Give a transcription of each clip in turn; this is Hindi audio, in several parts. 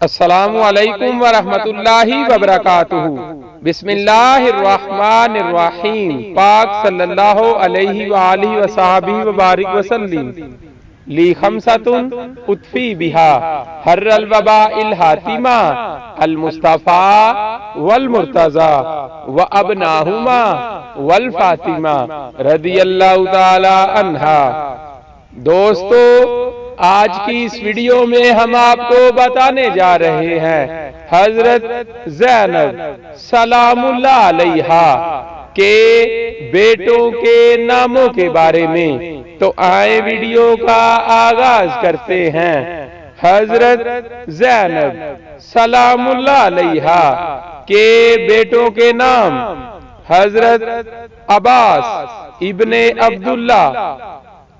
अस्सलामु अलैकुम व रहमतुल्लाहि व बरकातुहू। बिस्मिल्लाहिर्रहमानिर्रहीम। पाक सल्लल्लाहु अलैहि व आलिहि व सहाबिहि व बारिक वसल्लिम। ली खमसतुन उतफी बिहा हर्रल वबा इल हातिमा अल मुस्तफा वल मुर्तजा व अबनाहुमा वल फातिमा रदियल्लाहु ताला अन्हा। दोस्तों, आज की इस वीडियो में हम आपको बताने जा रहे हैं हजरत ज़ैनब सलामुल्लाह अलैहा के बेटों के नामों के बारे में। तो आए वीडियो का आगाज करते हैं। हजरत ज़ैनब सलामुल्लाह अलैहा के बेटों के नाम हजरत अब्बास इब्ने अब्दुल्ला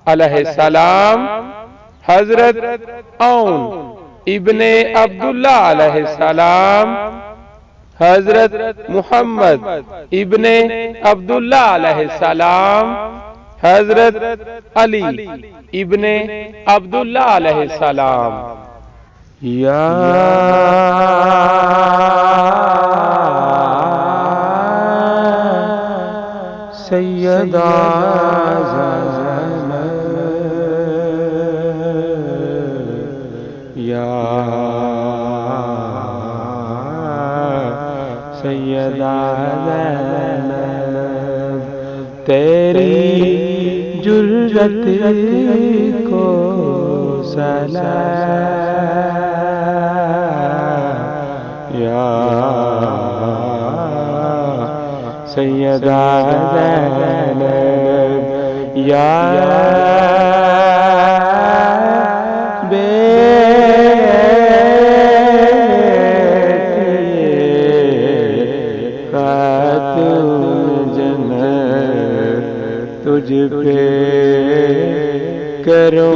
अलैहिस्सलाम, हजरत औन इब्ने अब्दुल्ला अलैहिस्सलाम, हजरत मुहम्मद इब्ने अब्दुल्ला अलैहिस्सलाम, हजरत अली इब्ने अब्दुल्ला अलैहिस्सलाम। या सैयदा सैयदा ज़ैनब, तेरी जुर्रत को सलाम। या सैयदा ज़ैनब, या तुझ पे करो